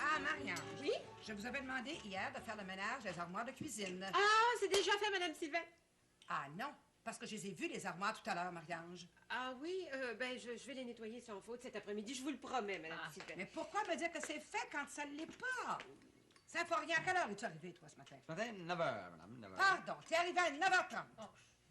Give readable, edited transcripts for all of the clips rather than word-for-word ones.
Ah, Marianne. Oui? Je vous avais demandé hier de faire le ménage des armoires de cuisine. Ah, c'est déjà fait, Madame Sylvain. Ah non, parce que je les ai vues, les armoires, tout à l'heure, Marie-Ange. Ah oui, ben je vais les nettoyer sans faute cet après-midi, je vous le promets, Madame Sylvain. Mais pourquoi me dire que c'est fait quand ça ne l'est pas? Symphorien, à quelle heure es-tu arrivé, toi, ce matin? Ce matin, 9 h, madame, 9 h. Pardon, t'es arrivé à 9h30. Oh.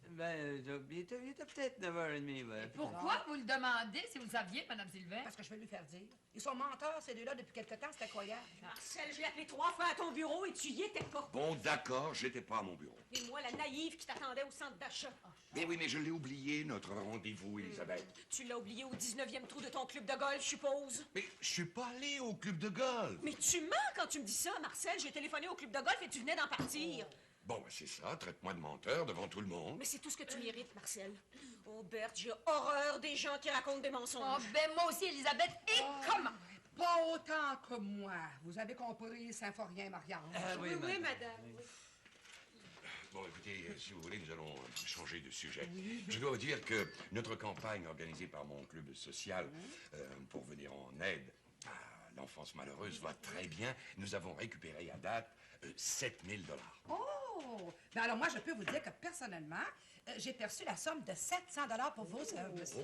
Ben, il était peut-être 9h30, ouais. Pourquoi vous le demandez si vous le saviez, Mme Sylvain? Parce que je vais lui faire dire. Ils sont menteurs, ces deux-là, depuis quelque temps, c'est incroyable. Marcel, j'ai appelé 3 fois à ton bureau et tu y étais pas. Bon, d'accord, j'étais pas à mon bureau. Et moi, la naïve qui t'attendait au centre d'achat. Mais oui, mais je l'ai oublié, notre rendez-vous, Elisabeth. Tu l'as oublié au 19e trou de ton club de golf, je suppose. Mais je suis pas allé au club de golf. Mais tu mens quand tu me dis ça, Marcel. J'ai téléphoné au club de golf et tu venais d'en partir. Bon, ben c'est ça, traite-moi de menteur devant tout le monde. Mais c'est tout ce que tu mérites, Marcel. Oh, Berthe, j'ai horreur des gens qui racontent des mensonges. Oh, ben moi aussi, Elisabeth. Et comment? Pas autant que moi. Vous avez compris, Symphorien, Marianne. oui, madame. Oui. Bon, écoutez, si vous voulez, nous allons changer de sujet. Je dois vous dire que notre campagne organisée par mon club social pour venir en aide à l'enfance malheureuse va très bien. Nous avons récupéré à date 7 000 $. Oh! Ben alors, moi, je peux vous dire que, personnellement, j'ai perçu la somme de 700 $ pour vos œuvres, monsieur.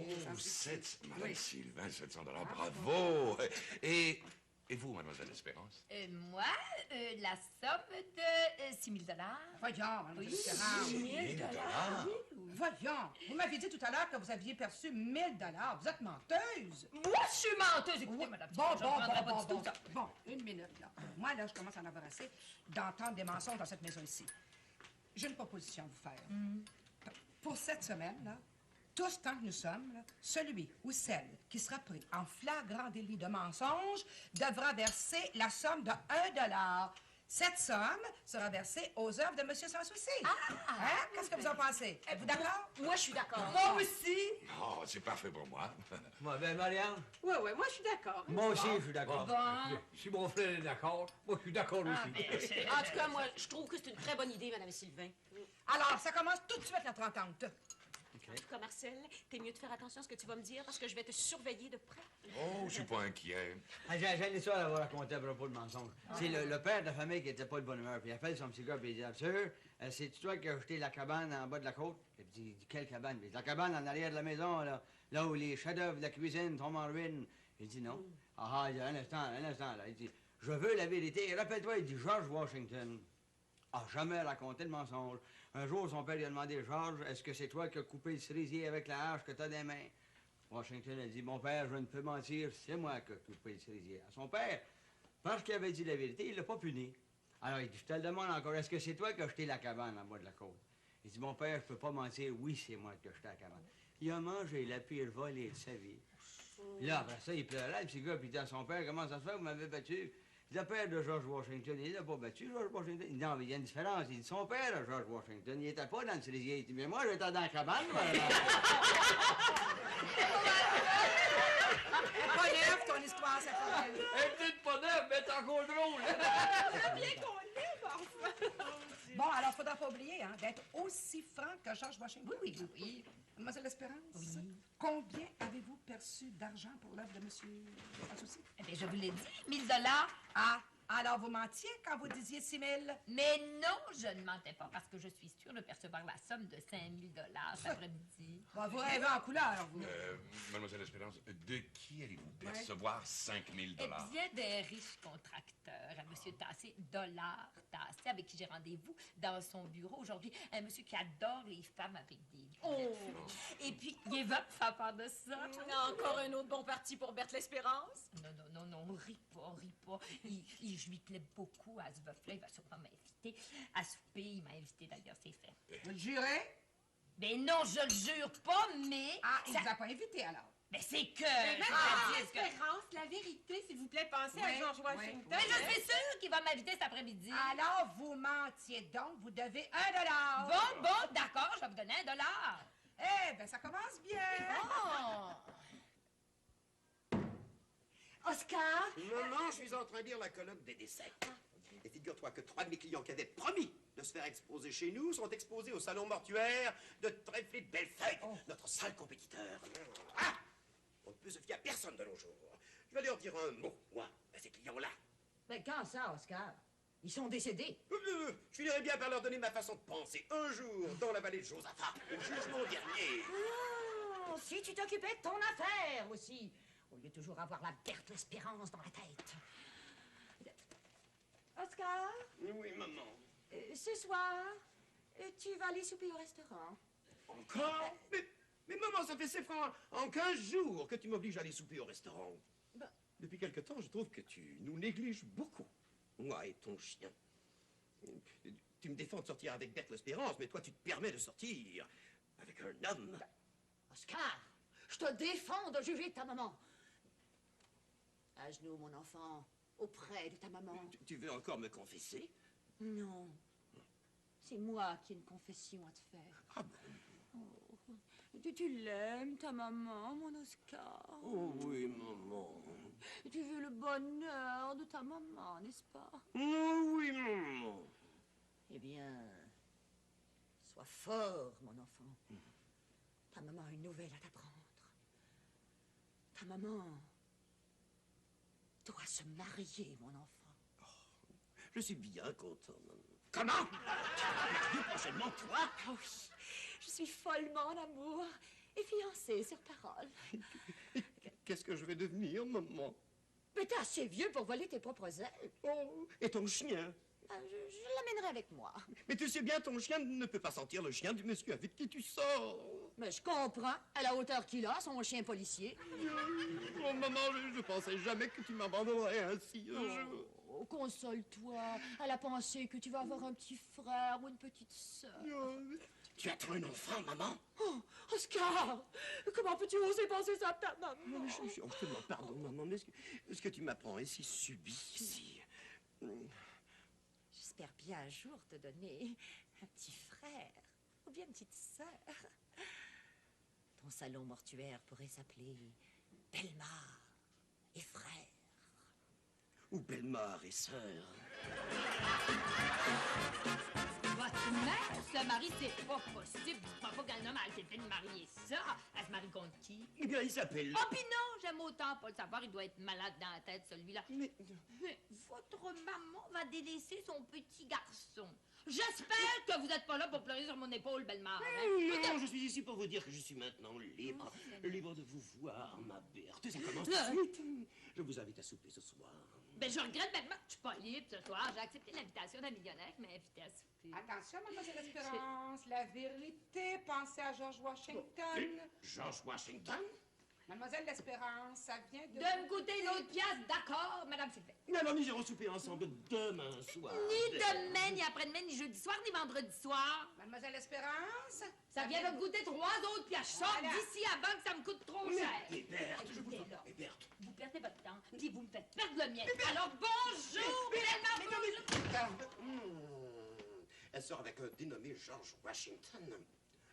Madame Sylvain, 700 $, bravo! Et vous, mademoiselle Espérance? Moi, la somme de 6 000 $. Voyons, mademoiselle Espérance. 6 000 $? Voyons, vous m'aviez dit tout à l'heure que vous aviez perçu 1 000 $. Vous êtes menteuse. Moi, je suis menteuse. Écoutez, Mme Sylvain, je ne prendrai pas du tout ça. Bon, une minute, là. Moi, là, je commence à en avoir assez d'entendre des mensonges dans cette maison ici. J'ai une proposition à vous faire. Pour cette semaine, là, tous tant que nous sommes, là, celui ou celle qui sera pris en flagrant délit de mensonge devra verser la somme de 1 $. Cette somme sera versée aux œuvres de M. Sans Souci. Hein? Qu'est-ce que vous en pensez? Êtes-vous d'accord? Moi, je suis d'accord. Moi aussi. Oh, c'est parfait pour moi. Moi, ben, Marianne? Ouais, moi, je suis d'accord. Moi aussi, je suis d'accord. Bon. Si mon frère est d'accord, moi, je suis d'accord aussi. En tout cas, moi, je trouve que c'est une très bonne idée, Madame Sylvain. Alors, ça commence tout de suite, notre entente. En tout cas, Marcel, t'es mieux de faire attention à ce que tu vas me dire parce que je vais te surveiller de près. Oh, je suis pas inquiet. J'ai une histoire à vous raconter à propos de mensonge. C'est le père de la famille qui était pas de bonne humeur. Puis il appelle son petit gars et il dit, Sûr, c'est toi qui as acheté la cabane en bas de la côte? Il dit, quelle cabane? Il dit, la cabane en arrière de la maison, là où les chefs-d'œuvre de la cuisine tombent en ruine. Il dit, non. Il dit, un instant, là. Il dit, je veux la vérité. Rappelle-toi, il dit, George Washington a jamais raconté le mensonge. Un jour, son père lui a demandé, Georges, est-ce que c'est toi qui as coupé le cerisier avec la hache que t'as des mains? Washington a dit, mon père, je ne peux mentir, c'est moi qui ai coupé le cerisier. À son père, parce qu'il avait dit la vérité, il l'a pas puni. Alors, il dit, je te le demande encore, est-ce que c'est toi qui as jeté la cabane en bas de la côte? Il dit, mon père, je peux pas mentir, oui, c'est moi qui ai jeté la cabane. Il a mangé la pire volée de sa vie. Puis là, après ça, il pleurait, le petit gars, puis il dit à son père, comment ça se fait, vous m'avez battu? Le père de George Washington, il n'a pas battu George Washington. Il dit, non, mais il y a une différence. Il dit, son père, George Washington, il n'était pas dans le cerisier. Il dit, mais moi, j'étais dans la cabane. Pas neuve, ton histoire, ça fait. Elle est peut-être pas neuve, mais c'est encore drôle. Bien qu'on l'aime, enfin. Bon, alors, faudra pas oublier, hein, d'être aussi franc que George Washington. Oui. Mademoiselle Espérance, combien avez-vous perçu d'argent pour l'œuvre de M. Sans Souci? Eh bien, je vous l'ai dit, 1 000 $. Ah, alors vous mentiez quand vous disiez 6 000? Mais non, je ne mentais pas parce que je suis sûre de percevoir la somme de 5 000 $ cet après-midi. Bon, vous rêvez en couleur, vous. Mademoiselle Espérance, de qui allez-vous percevoir 5 000 $? Eh bien, des riches contracteurs, un monsieur Tassé, Tassé, avec qui j'ai rendez-vous dans son bureau aujourd'hui. Un monsieur qui adore les femmes avec des lunettes. Et puis, il est veuf à part de ça. Encore un autre bon parti pour Berthe l'Espérance. Non, ris pas. Je lui plais beaucoup à ce veuf-là. Il va sûrement m'inviter à souper. Il m'a invité d'ailleurs, c'est fait. Vous le jurez? Ben non, je le jure pas, mais... Ah, il ne vous a pas invité, alors? Mais c'est que... Même c'est-à-dire pas Espérance, la vérité, s'il vous plaît, pensez à Oui, George oui, Washington. Mais je suis sûre qu'il va m'inviter cet après-midi. Alors, vous mentiez donc, vous devez $1. Bon, d'accord, je vais vous donner $1. Eh bien, ça commence bien. Oh! Oscar? Maman, je suis en train de lire la colonne des décès. Et figure-toi que 3 de mes clients qui avaient promis de se faire exposer chez nous sont exposés au salon mortuaire de Tréflé de Bellefeuille, notre sale compétiteur. Ah! On ne peut se fier à personne de nos jours. Je vais leur dire un mot, moi, à ces clients-là. Mais quand ça, Oscar? Ils sont décédés. Je finirais bien par leur donner ma façon de penser. Un jour, dans la vallée de Josaphat, au jugement dernier. Oh, si tu t'occupais de ton affaire aussi, au lieu de toujours avoir la Berthe Espérance dans la tête. Oscar, Oui, maman. ce soir, tu vas aller souper au restaurant. Encore? Mais maman, ça fait 7 francs en 15 jours que tu m'obliges à aller souper au restaurant. Ben- Depuis quelque temps, je trouve que tu nous négliges beaucoup. Moi et ton chien. Tu me défends de sortir avec Berthe l'Espérance, mais toi, tu te permets de sortir avec un homme. Oscar, je te défends de juger ta maman. À genoux, mon enfant, auprès de ta maman. Tu veux encore me confesser? Non, c'est moi qui ai une confession à te faire. Ah bon? Tu l'aimes, ta maman, mon Oscar? Oh oui, maman. Tu veux le bonheur de ta maman, n'est-ce pas? Oh oui, maman. Eh bien, sois fort, mon enfant. Ta maman a une nouvelle à t'apprendre. Ta maman doit se marier, mon enfant. Je suis bien content, maman. Comment? Tu vas te marier prochainement, toi? Ah oui, je suis follement en amour et fiancée sur parole. Qu'est-ce que je vais devenir, maman? Mais t'es assez vieux pour voler tes propres ailes. Oh, et ton chien? Ah, je l'amènerai avec moi. Mais tu sais bien, ton chien ne peut pas sentir le chien du monsieur avec qui tu sors. Mais je comprends, à la hauteur qu'il a, son chien policier. Oh, maman, je pensais jamais que tu m'abandonnerais ainsi un jour. Oh, console-toi à la pensée que tu vas avoir un petit frère ou une petite sœur. Tu attends un enfant, maman? Oh, Oscar, comment peux-tu oser penser ça de ta maman? Non, mais je te demande pardon, maman, mais ce que tu m'apprends est si subit, si... J'espère bien un jour te donner un petit frère ou bien une petite sœur. Ton salon mortuaire pourrait s'appeler Bellemare et frère. Ou Bellemare et sœur. Votre mère se marie, c'est pas possible. Je crois pas qu'un homme a accepté de marier ça. Elle se marie contre qui? Eh bien, il s'appelle... Oh, pis non, j'aime autant pas le savoir. Il doit être malade dans la tête, celui-là. Mais... Mais votre maman va délaisser son petit garçon. J'espère que vous n'êtes pas là pour pleurer sur mon épaule, Bellemare. Non, je suis ici pour vous dire que je suis maintenant libre. Libre de vous voir, ma Berthe. Ça commence tout de suite. Je vous invite à souper ce soir. Ben, je regrette bêtement que je suis pas libre ce soir. J'ai accepté l'invitation d'un millionnaire qui m'a invité à souper. Attention, mademoiselle Espérance, la vérité, pensez à George Washington. George Washington? Mademoiselle l'Espérance, ça vient de... De me goûter l'autre pièce, d'accord, Madame Sylvain. Alors, nous irons souper ensemble demain soir. Ni demain, ni après-demain, ni jeudi soir, ni vendredi soir. Mademoiselle Espérance, Ça vient de me goûter 3 autres pièces. Je sors Voilà. d'ici avant que ça me coûte trop cher. Mais Berthe, je vous... Écoutez, là, Mais Berthe... vous perdez votre temps, puis vous me faites perdre le mien. Alors, bonjour, Bellemare, bonjour. Elle sort avec un dénommé George Washington.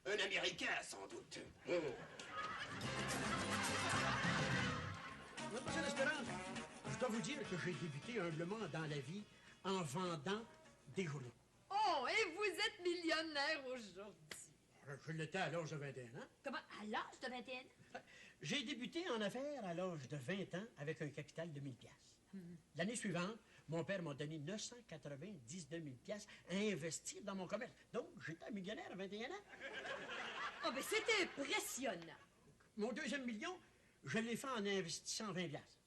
Un Américain, sans doute. Mademoiselle Espérance, je dois vous dire que j'ai débuté humblement dans la vie en vendant des journaux. Oh, et vous êtes millionnaire aujourd'hui. Alors, je l'étais à l'âge de 21 ans. Comment, à l'âge de 21 ans? J'ai débuté en affaires à l'âge de 20 ans avec un capital de 1000 piastres. L'année suivante, mon père m'a donné 999 000 piastres à investir dans mon commerce. Donc, j'étais un millionnaire à 21 ans. Oh, ben c'est impressionnant. Mon deuxième million, je l'ai fait en investissant 20 piastres.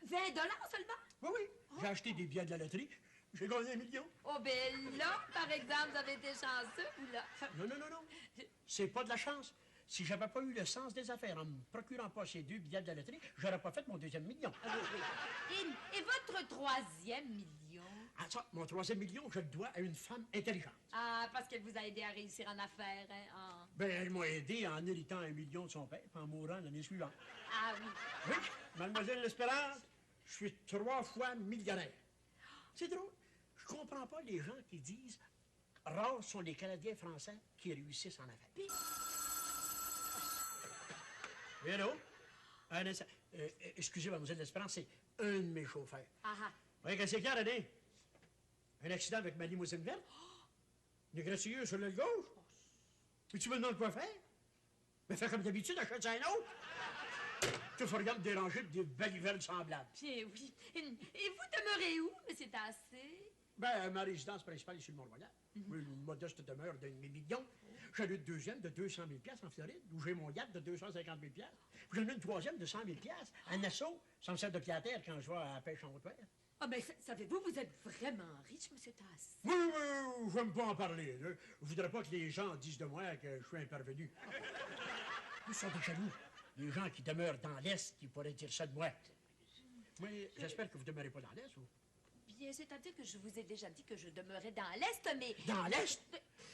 20 $ seulement? Oui, oui. J'ai acheté des billets de la loterie. J'ai gagné 1 million. Oh, ben là, par exemple, vous avez été chanceux, ou là? Non, non, non, non. C'est pas de la chance. si j'avais pas eu le sens des affaires en me procurant pas ces 2 billets de la loterie, j'aurais pas fait mon 2e million. Ah oui, oui. Et votre 3e million? Ah ça, mon 3e million, je le dois à une femme intelligente. Ah, parce qu'elle vous a aidé à réussir en affaires, hein? Ah, Ben, elle m'a aidé en héritant 1 million de son père, puis en mourant l'année suivante. ah oui. Oui, mademoiselle L'Espérance, je suis 3 fois millionnaire. C'est drôle. Je comprends pas les gens qui disent « Rares sont les Canadiens français qui réussissent en affaires. » Oui, allô? Un instant. Excusez, mademoiselle L'Espérance, c'est un de mes chauffeurs. Ah ah. Oui, qu'est-ce qu'il y a, René? Un accident avec ma limousine verte? Une égratignure sur le gauche? Puis tu me demandes quoi faire? Mais fais comme d'habitude, achète un autre. Tu ferais bien me déranger de des balivernes semblables. Bien oui. Et vous demeurez où, M. Tassé? Ben, ma résidence principale est sur le Mont-Royal. Oui, une modeste demeure de demi-million. J'en ai une 2e de 200 000 piastres en Floride, où j'ai mon yacht de 250 000 piastres. J'en ai une 3e de 100 000 piastres à Nassau, ça me sert de pied à terre quand je vais à la pêche en haute mer. Ah, mais savez-vous, vous êtes vraiment riche, M. Tassé. Oui, je n'aime pas en parler. Là. Je voudrais pas que les gens disent de moi que je suis un parvenu. Ils sont des jaloux. Les gens qui demeurent dans l'Est qui pourraient dire ça de moi. Mais j'espère que vous ne demeurez pas dans l'Est, ou? Bien, c'est-à-dire que je vous ai déjà dit que je demeurais dans l'Est, mais... Dans l'Est?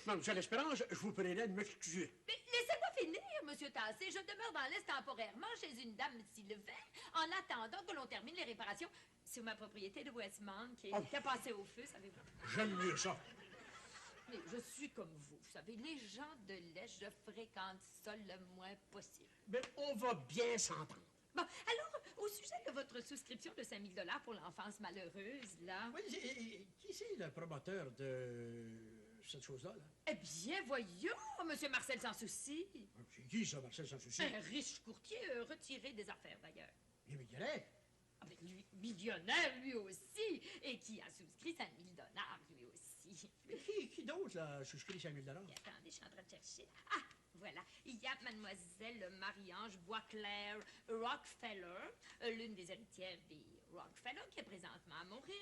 Non, monsieur L'Espérance, je vous prierai de m'excuser. Mais laissez-moi finir, M. Tassé. Je demeure dans l'Est temporairement chez une dame Sylvain, en attendant que l'on termine les réparations sur ma propriété de Westmount, qui est passée au feu, savez-vous. J'aime mieux ça. Mais je suis comme vous savez, les gens de l'Est, je fréquente ça le moins possible. Mais on va bien s'entendre. Bon, alors, au sujet de votre souscription de 5 000 $ pour l'enfance malheureuse, là... Oui, qui c'est le promoteur de cette chose-là, là? Eh bien, voyons, M. Marcel Sans Souci. C'est qui, ça, Marcel Sans Souci? Un riche courtier retiré des affaires, d'ailleurs. Il est millionnaire. Ah, mais lui, millionnaire, lui aussi, et qui a souscrit 5 000 $, lui aussi. Mais qui d'autre, là, a souscrit 5 000 $? Et attendez, je suis en train de chercher. Ah, voilà. Il y a mademoiselle Marie-Ange Boisclair Rockefeller, l'une des héritières des Rockefeller, qui est présentement à Montréal.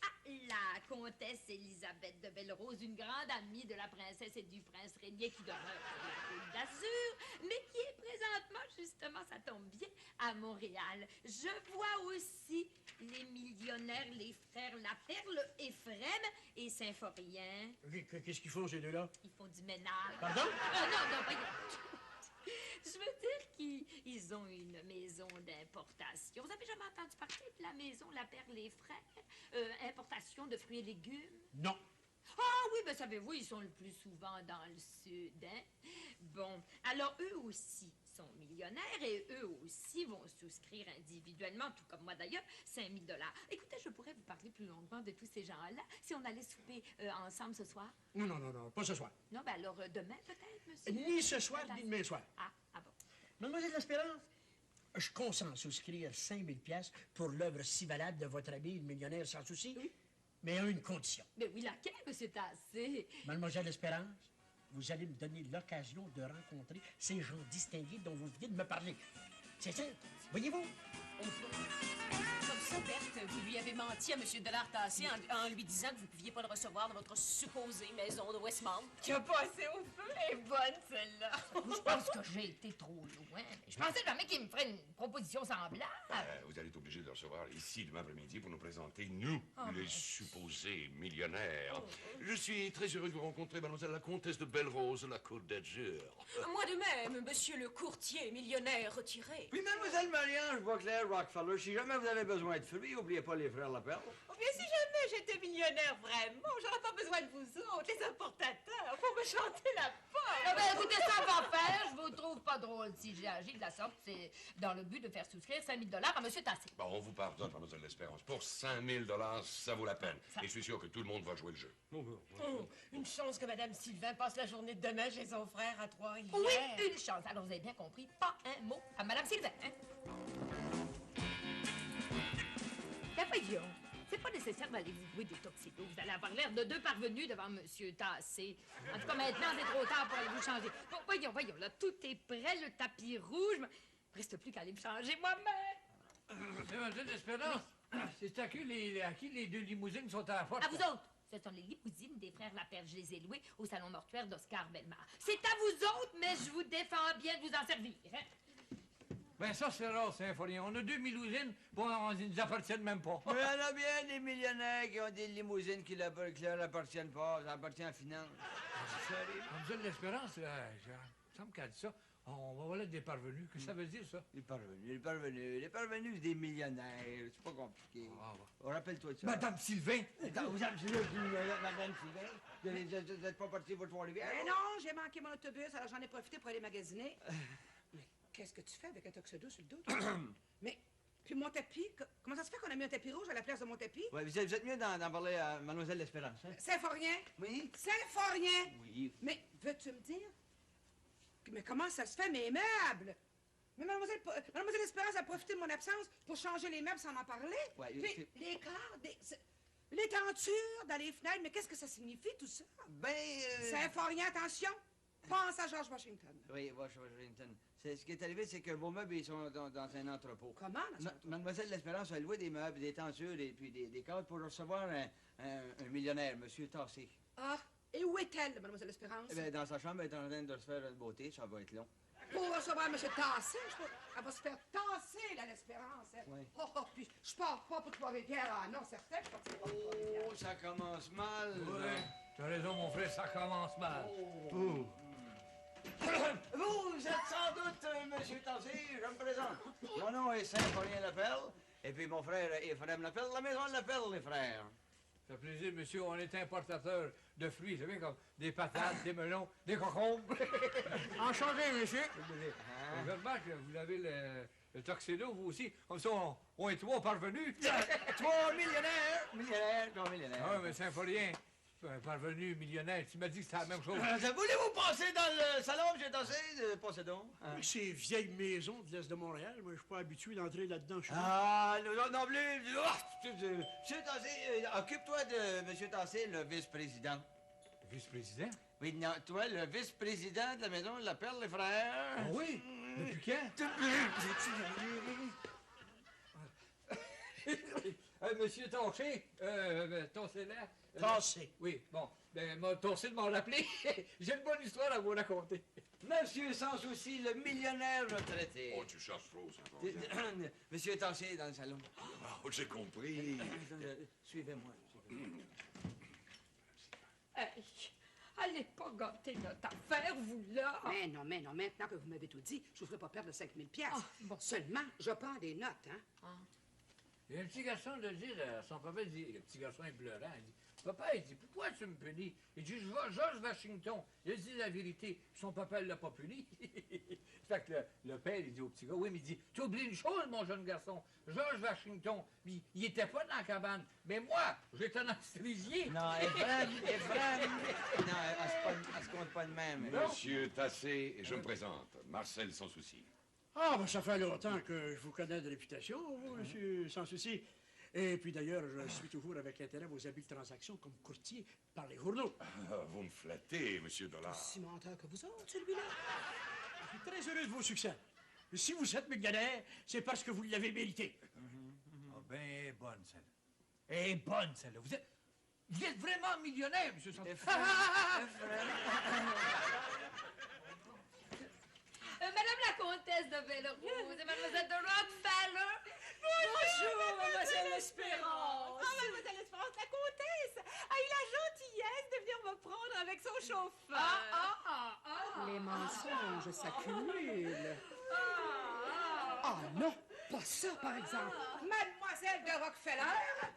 Ah, la comtesse Élisabeth de Belle-Rose, une grande amie de la princesse et du prince Régnier qui demeure sur la Côte d'Azur, mais qui est présentement, justement, ça tombe bien, à Montréal. Je vois aussi les millionnaires, les frères Laperle, Éphrem et Symphorien. Qu'est-ce qu'ils font, ces deux-là? Ils font du ménage. Pardon? Non, pas je veux dire qu'ils ont une maison d'importation. Vous avez jamais entendu parler de la maison Laperle les frères? Importation de fruits et légumes? Non. Ah oui, ben savez-vous, ils sont le plus souvent dans le sud, hein? Bon, alors eux aussi sont millionnaires et eux aussi vont souscrire individuellement, tout comme moi d'ailleurs, 5 000 $. Écoutez, je pourrais vous parler plus longuement de tous ces gens-là si on allait souper ensemble ce soir. Non, pas ce soir. Non, ben alors demain peut-être, monsieur? Ni ce soir, ni demain soir. Ah bon. Mademoiselle L'Espérance, je consens à souscrire 5 000 $ pour l'œuvre si valable de votre ami, le millionnaire Sans Souci, oui, mais à une condition. Mais oui, laquelle, monsieur Tassé? Mademoiselle L'Espérance, vous allez me donner l'occasion de rencontrer ces gens distingués dont vous venez de me parler. C'est ça, voyez-vous? Comme ça, Berthe, vous lui avez menti à M. Delard-Tassé en lui disant que vous ne pouviez pas le recevoir dans votre supposée maison de Westmount. Tu as passé au feu, elle est bonne, celle-là. Je pense que j'ai été trop loin. Je pensais jamais qu'il me ferait une proposition semblable. Vous allez être obligé de le recevoir ici demain après-midi pour nous présenter, nous, les supposés millionnaires. Je suis très heureux de vous rencontrer, mademoiselle la comtesse de Belle-Rose, la Côte d'Azur. Moi de même, monsieur le courtier millionnaire retiré. Puis mademoiselle Marie-Ange Boisclair Rockefeller, si jamais vous avez besoin de fruits, n'oubliez pas les frères Laperle. Oh, mais si jamais j'étais millionnaire vraiment, j'aurais pas besoin de vous autres, les importateurs, pour me chanter la Ah porte. ben, écoutez, ça va faire. Je vous trouve pas drôle si j'ai agi de la sorte. C'est dans le but de faire souscrire 5 000 $ à M. Tassé. Bon, on vous pardonne, mademoiselle L'Espérance. Pour 5 000 $, ça vaut la peine. Ça. Et je suis sûr que tout le monde va jouer le jeu. Oh, une chance que Madame Sylvain passe la journée de demain chez son frère à Trois-Rivières. Oui, une chance. Alors, vous avez bien compris, pas un mot à Mme Sylvain. Hein? Ben voyons, c'est pas nécessaire d'aller vous jouer des toxicos. Vous allez avoir l'air de deux parvenus devant M. Tassé. En tout cas, maintenant, c'est trop tard pour aller vous changer. Bon, voyons, là, tout est prêt, le tapis rouge. Il me reste plus qu'à aller me changer moi-même. Mademoiselle L'Espérance, c'est à qui les deux limousines sont à la porte? À vous autres. Ce sont les limousines des frères Lapierre. Je les ai louées au salon mortuaire d'Oscar Bellemare. C'est à vous autres, mais je vous défends bien de vous en servir. Hein? Ben ça, c'est rare, Symphorien. On a 2 limousines, bon, ils nous appartiennent même pas. Mais il y en a bien des millionnaires qui ont des limousines qui leur appartiennent pas. Ça appartient à la finance. On nous donne l'espérance, là. Il me semble qu'elle dit ça. On va voir des parvenus. Qu'est-ce que ça veut dire, ça? Les parvenus, des millionnaires. C'est pas compliqué. Ah, On rappelle-toi de ça. Madame Sylvain! Madame Sylvain, vous n'êtes pas parti pour Trois-Rivières? Eh non, j'ai manqué mon autobus, alors j'en ai profité pour aller magasiner. Mais qu'est-ce que tu fais avec un tuxedo sur le dos, toi? Mais, puis mon tapis, comment ça se fait qu'on a mis un tapis rouge à la place de mon tapis? Ouais, vous êtes mieux d'en parler à Mademoiselle L'Espérance, hein? Symphorien? Oui? Symphorien! Oui. Mais veux-tu me dire? Mais comment ça se fait, mes meubles? Mais Mademoiselle Espérance a profité de mon absence pour changer les meubles sans en parler. Ouais, Puis les cadres, les tentures dans les fenêtres, mais qu'est-ce que ça signifie, tout ça? Ben, Symphorien, attention! Pense à George Washington. Oui, Washington. Ce qui est arrivé, c'est que vos meubles, ils sont dans un entrepôt. Comment, dans un entrepôt? Mademoiselle L'Espérance a loué des meubles, des tentures et puis des cadres pour recevoir un millionnaire, M. Tassé. Ah, et où est-elle, Mademoiselle Espérance? Eh bien, dans sa chambre, elle est en train de se faire une beauté, ça va être long. Pour recevoir M. Tassé, elle va se faire tasser, là, l'Espérance. Hein? Oui. Oh, puis je pars pas pour Trois-Rivières. Ah non, certain, je pars pas pour Trois-Rivières. Oh, ça commence mal. Oui, t'as raison, mon frère, ça commence mal. Oh. Vous êtes sans doute M. Tassé, je me présente. Mon nom est Symphorien Lapelle, et puis mon frère Ephraim Lapelle, la maison Lapelle, les frères. Ça fait plaisir, monsieur. On est importateur de fruits, vous savez, comme des patates, des melons, des concombres. Enchanté, monsieur. Je remarque que vous avez le tuxedo, vous aussi. Comme ça, on est 3 parvenus. 3 millionnaires. Ah oui, mais Symphorien, un parvenu millionnaire, tu m'as dit que c'était la même chose. Voulez-vous passer dans le salon, M. Tassé? Passez donc. Oui, ces vieilles maisons de l'Est de Montréal, moi, je suis pas habitué d'entrer là-dedans chez nous. Ah, non plus. M. Tassé, occupe-toi de M. Tassé, le vice-président. Vice-président? Oui, non, toi, le vice-président de la maison Lapelle, les frères. Ah oui? Depuis quand? Monsieur Tassé, Tassé là. Tassé. Oui, bon. Ben, Tassé de m'en rappeler. J'ai une bonne histoire à vous raconter. Monsieur Sans Souci, le millionnaire retraité. Oh, tu cherches trop, Symphorien. Monsieur Tassé, dans le salon. Oh, j'ai compris. Suivez-moi. Hey, allez pas gâter notre affaire, vous, là. Mais non, maintenant que vous m'avez tout dit, je vous ferai pas perdre 5 000 piastres. Ah, bon. Seulement, je prends des notes, hein. Il y a un petit garçon de dire à son papa, il dit, le petit garçon est pleurant, il dit, papa, il dit, pourquoi tu me punis? Il dit, je vois George Washington. Il a dit la vérité, son papa ne l'a pas puni. Fait que le père, il dit au petit gars, oui, mais il dit, tu oublies une chose, mon jeune garçon, George Washington, il était pas dans la cabane, mais moi, j'étais dans le cerisier. Non, Ephraim. Non, elle se compte pas de même. Monsieur Tassé, je me présente, Marcel Sans Souci. Ah, ben ça fait longtemps que je vous connais de réputation, vous, monsieur, sans souci. Et puis d'ailleurs, je suis toujours avec intérêt vos habiles transactions comme courtier par les journaux. Ah, vous me flattez, monsieur Dollard. Si menteur que vous autres, celui-là. Je suis très heureux de vos succès. Mais si vous êtes millionnaire, c'est parce que vous l'avez mérité. Ah, ben, bonne celle-là. Eh, bonne celle-là. Vous êtes vraiment millionnaire, monsieur Santos. Madame la comtesse de Belle-Rose et mademoiselle de Rockefeller. Bonjour, mademoiselle Espérance. Ah, mademoiselle Espérance, la comtesse a eu la gentillesse de venir me prendre avec son chauffeur. Les mensonges s'accumulent. Ah non, pas ça, par exemple. Mademoiselle de Rockefeller?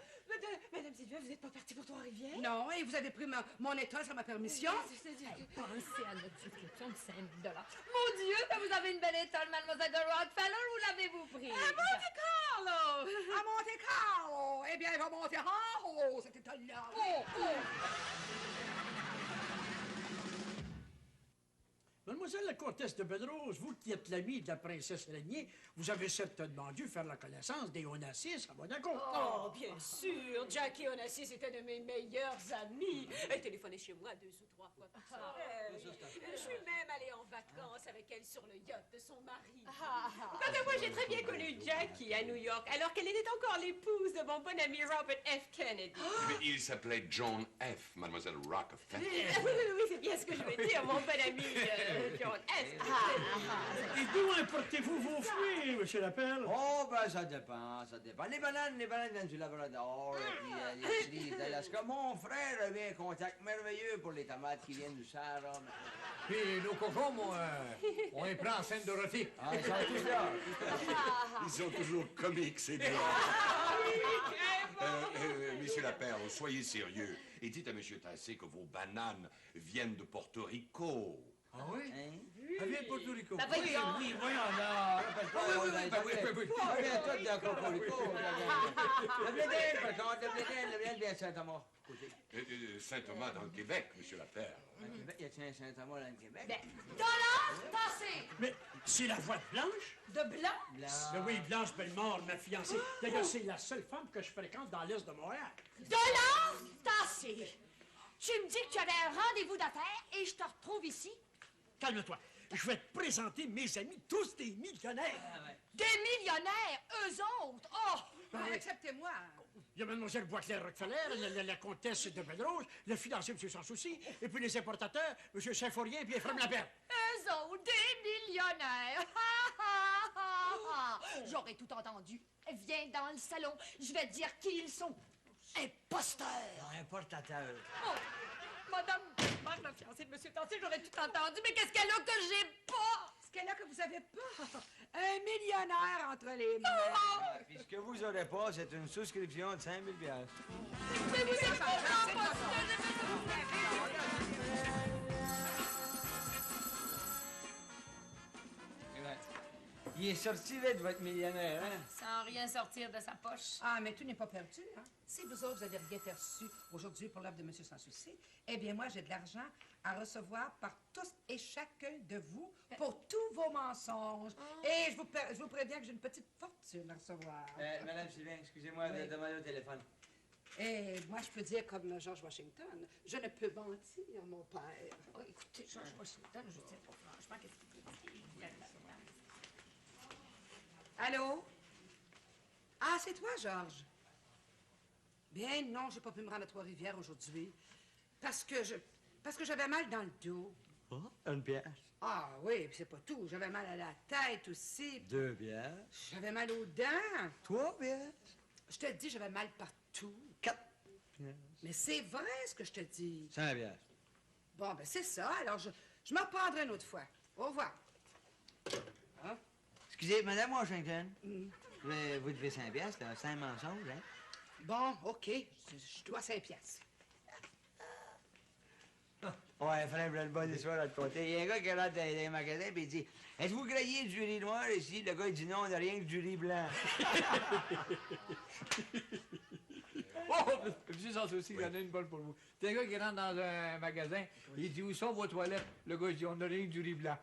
Madame Sylvia, vous n'êtes pas partie pour Trois-Rivières? Non, et vous avez pris mon état sans ma permission? Pensez à notre souscription de 5 $. Mon Dieu, que vous avez une belle étoile, mademoiselle de Rockefeller. Où l'avez-vous prise? À Monte Carlo! À Monte Carlo! Eh bien, elle va monter en haut, cette étoile-là. Mademoiselle la comtesse de Belle-Rose, vous qui êtes l'amie de la princesse Régnier, vous avez certainement dû faire la connaissance des Onassis à Monaco. Oh, bien sûr. Jackie Onassis était de mes meilleurs amis. Elle téléphonait chez moi 2 ou 3 fois par semaine. Je suis même allée en vacances avec elle sur le yacht de son mari. Quant à moi, j'ai très bien connu rue Jackie à New York, alors qu'elle était encore l'épouse de mon bon ami Robert F. Kennedy. Mais il s'appelait John F., mademoiselle Rockefeller. Oui, c'est bien ce que je veux dire, mon bon ami John F. Et d'où importez-vous vos fruits, monsieur Lapelle? Oh, ben, ça dépend, ça dépend. Les bananes viennent du Labrador, puis les cerises d'Alaska. Mon frère avait un contact merveilleux pour les tomates qui viennent du Sahara. Puis nos cocons, on les prend en Sainte-Dorothée. Ah, ils sont tous là. Ils sont toujours comiques, ces deux. Monsieur Lapère, soyez sérieux et dites à Monsieur Tassé que vos bananes viennent de Porto Rico. Ah oui? Elle vient de Porto Rico. Ben voyons. Oui, voyons là. Oui. Ça vient tout de Cocorico. Le blédin, par contre, le blédin vient de Saint-Thomas. Saint-Thomas dans le Québec, Monsieur Lapère. Il y a un Saint-Thomas dans le Québec. Dollar, tassé. Mais c'est la voix de Blanche? De blanc? Ben oui, Blanche Bellemare, ma fiancée. D'ailleurs, c'est la seule femme que je fréquente dans l'Est de Montréal. Dollar tassé. Tu me dis que tu avais un rendez-vous d'affaires et je te retrouve ici? Calme-toi. Je vais te présenter mes amis, tous des millionnaires. Des millionnaires, eux autres? Oh! Ben, acceptez-moi. Il y a Mademoiselle Boisclair-Rockefeller, la comtesse de Belle-Rose, le financier, M. Sans Souci, et puis les importateurs, M. Saint-Fourien et Ephraim Lapère. Eux autres, des millionnaires! J'aurais tout entendu. Viens dans le salon, je vais te dire qui ils sont. Imposteurs! Importateur. Oh, Madame Bellemare, la fiancée de M. Tassé, j'aurais tout entendu, mais qu'est-ce qu'elle a que j'ai pas? Ce qu'elle a que vous avez pas. Un millionnaire entre les mains. Ah, puis ce que vous n'aurez pas, c'est une souscription de 5 000 $. Mais vous êtes pas imposteur! Il est sorti vite, votre millionnaire, hein? Sans rien sortir de sa poche. Ah, mais tout n'est pas perdu, hein? Si vous autres, vous avez bien perçu aujourd'hui pour l'œuvre de M. Sans Souci, eh bien, moi, j'ai de l'argent à recevoir par tous et chacun de vous pour tous vos mensonges. Et je vous préviens que j'ai une petite fortune à recevoir. Madame Sylvain, excusez-moi de demander au téléphone. Et moi, je peux dire comme George Washington, je ne peux mentir, mon père. Oh, écoutez, George Washington, je sais pas franchement qu'est-ce qu'il peut dire. Allô? Ah, c'est toi, Georges? Bien, non, j'ai pas pu me rendre à Trois-Rivières aujourd'hui. Parce que j'avais mal dans le dos. Oh, une pièce. Ah oui, puis c'est pas tout. J'avais mal à la tête aussi. 2 pièces. J'avais mal aux dents. 3 pièces. Je te dis, j'avais mal partout. 4 pièces. Mais c'est vrai ce que je te dis. 5 pièces. Bon, ben c'est ça. Alors, je m'en reprendrai une autre fois. Au revoir. Hein? Excusez, Madame Washington. Vous devez 5 pièces, là. 5 mensonges, hein? Bon, OK. Je dois 5 pièces. Ouais, frère, j'ai une bonne histoire à te conter. Il y a un gars qui rentre dans les magasins et il dit « Êtes-vous grillé du riz noir ici? » Le gars, il dit « Non, on n'a rien que du riz blanc. » Oh, monsieur Sans Souci, il y en a une bonne pour vous. C'est un gars qui rentre dans un magasin, il dit « Où sont vos toilettes? » Le gars, il dit « On n'a rien que du riz blanc. »